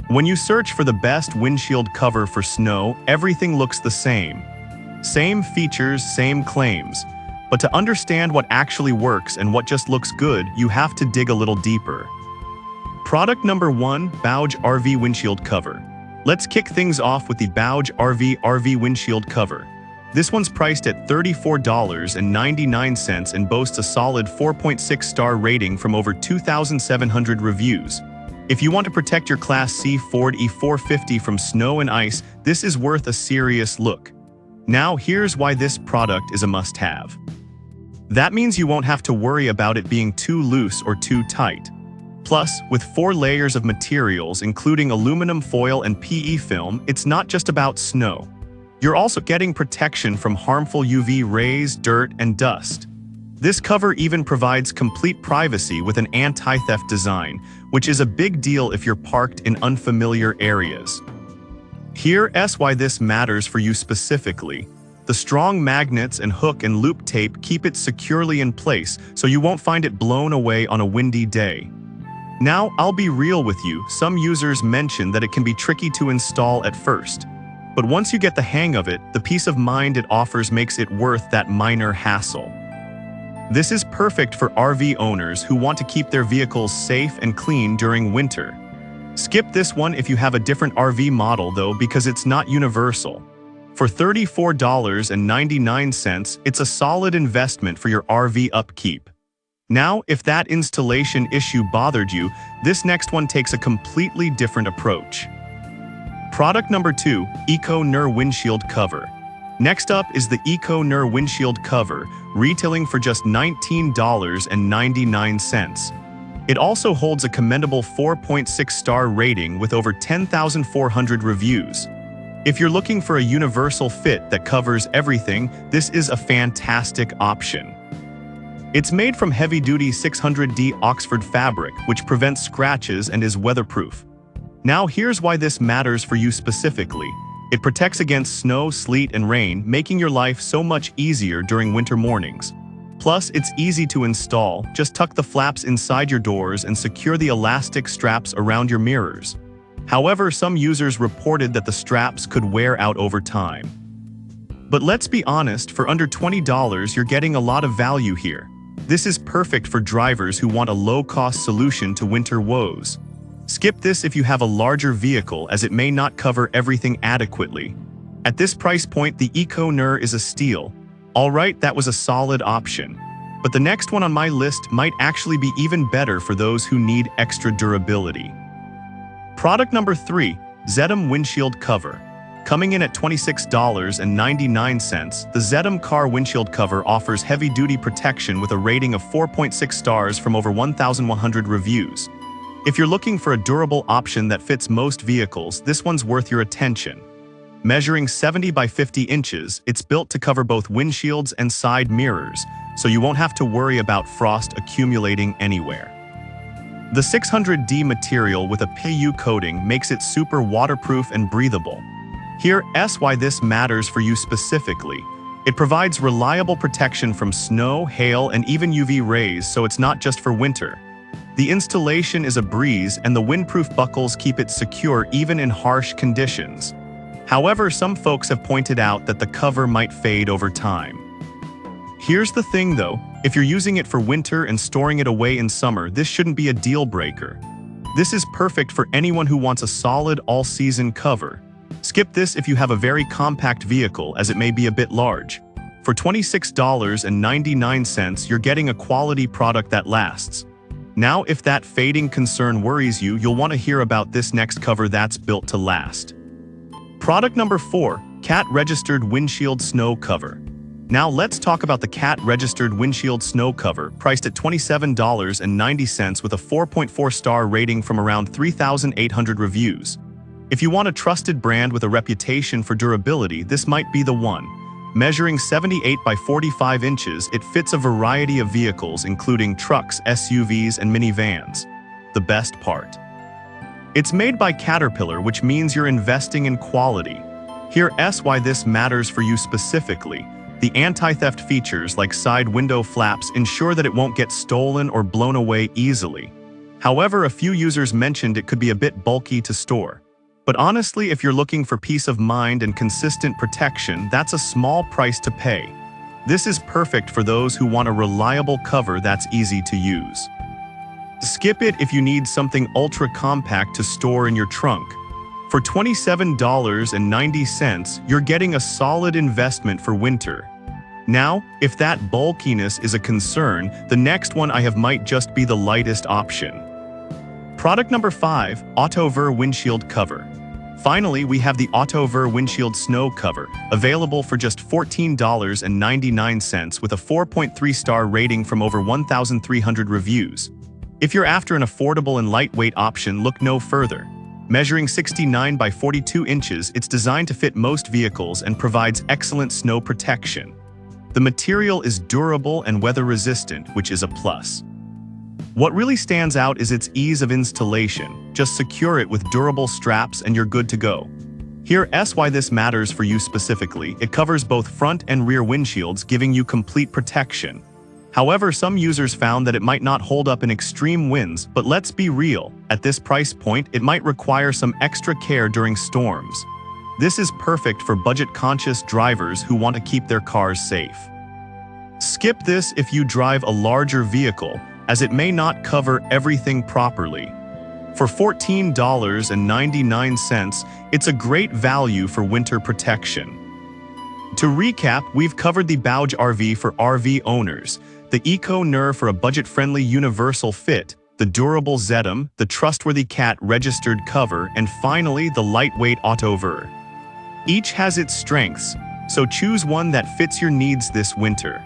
When you search for the best windshield cover for snow, everything looks the same. Same features, same claims. But to understand what actually works and what just looks good, you have to dig a little deeper. Product number 1, Bauge RV Windshield Cover. Let's kick things off with the Bauge RV Windshield Cover. This one's priced at $34.99 and boasts a solid 4.6-star rating from over 2,700 reviews. If you want to protect your Class C Ford E450 from snow and ice, this is worth a serious look. Now, here's why this product is a must-have. That means you won't have to worry about it being too loose or too tight. Plus, with 4 layers of materials, including aluminum foil and PE film, it's not just about snow. You're also getting protection from harmful UV rays, dirt, and dust. This cover even provides complete privacy with an anti-theft design, which is a big deal if you're parked in unfamiliar areas. Here's why this matters for you specifically. The strong magnets and hook and loop tape keep it securely in place, so you won't find it blown away on a windy day. Now, I'll be real with you, some users mention that it can be tricky to install at first. But once you get the hang of it, the peace of mind it offers makes it worth that minor hassle. This is perfect for RV owners who want to keep their vehicles safe and clean during winter. Skip this one if you have a different RV model though, because it's not universal. For $34.99, it's a solid investment for your RV upkeep. Now, if that installation issue bothered you, this next one takes a completely different approach. Product number 2, Eco-Nur Windshield Cover. Next up is the Eco-Nur Windshield Cover, retailing for just $19.99. It also holds a commendable 4.6-star rating with over 10,400 reviews. If you're looking for a universal fit that covers everything, this is a fantastic option. It's made from heavy-duty 600D Oxford fabric, which prevents scratches and is weatherproof. Now here's why this matters for you specifically. It protects against snow, sleet, and rain, making your life so much easier during winter mornings. Plus, it's easy to install. Just tuck the flaps inside your doors and secure the elastic straps around your mirrors. However, some users reported that the straps could wear out over time. But let's be honest, for under $20, you're getting a lot of value here. This is perfect for drivers who want a low-cost solution to winter woes. Skip this if you have a larger vehicle, as it may not cover everything adequately. At this price point, the Eco-Nur is a steal. Alright, that was a solid option. But the next one on my list might actually be even better for those who need extra durability. Product number 3, Zeddam Windshield Cover. Coming in at $26.99, the Zeddam Car Windshield Cover offers heavy-duty protection with a rating of 4.6 stars from over 1,100 reviews. If you're looking for a durable option that fits most vehicles, this one's worth your attention. Measuring 70 by 50 inches, it's built to cover both windshields and side mirrors, so you won't have to worry about frost accumulating anywhere. The 600D material with a PU coating makes it super waterproof and breathable. Here's why this matters for you specifically. It provides reliable protection from snow, hail, and even UV rays, so it's not just for winter. The installation is a breeze, and the windproof buckles keep it secure even in harsh conditions. However, some folks have pointed out that the cover might fade over time. Here's the thing though, if you're using it for winter and storing it away in summer, this shouldn't be a deal breaker. This is perfect for anyone who wants a solid all-season cover. Skip this if you have a very compact vehicle, as it may be a bit large. For $26.99, you're getting a quality product that lasts. Now, if that fading concern worries you, you'll want to hear about this next cover that's built to last. Product number 4, CAT Registered Windshield Snow Cover. Now let's talk about the CAT Registered Windshield Snow Cover, priced at $27.90 with a 4.4-star rating from around 3,800 reviews. If you want a trusted brand with a reputation for durability, this might be the one. Measuring 78 by 45 inches, it fits a variety of vehicles, including trucks, SUVs, and minivans. The best part: it's made by Caterpillar, which means you're investing in quality. Here's why this matters for you specifically. The anti-theft features like side window flaps ensure that it won't get stolen or blown away easily. However, a few users mentioned it could be a bit bulky to store. But honestly, if you're looking for peace of mind and consistent protection, that's a small price to pay. This is perfect for those who want a reliable cover that's easy to use. Skip it if you need something ultra-compact to store in your trunk. For $27.90, you're getting a solid investment for winter. Now, if that bulkiness is a concern, the next one I have might just be the lightest option. Product number 5, AutoVer Windshield Cover. Finally, we have the AutoVer Windshield Snow Cover, available for just $14.99 with a 4.3-star rating from over 1,300 reviews. If you're after an affordable and lightweight option, look no further. Measuring 69 by 42 inches, it's designed to fit most vehicles and provides excellent snow protection. The material is durable and weather-resistant, which is a plus. What really stands out is its ease of installation. Just secure it with durable straps and you're good to go. Here's why this matters for you specifically. It covers both front and rear windshields, giving you complete protection. However, some users found that it might not hold up in extreme winds, but let's be real, at this price point, it might require some extra care during storms. This is perfect for budget-conscious drivers who want to keep their cars safe. Skip this if you drive a larger vehicle, as it may not cover everything properly. For $14.99, it's a great value for winter protection. To recap, we've covered the Bauge RV for RV owners, the Eco-Ner for a budget-friendly universal fit, the durable Zetum, the trustworthy CAT registered cover, and finally the lightweight AutoVer. Each has its strengths, so choose one that fits your needs this winter.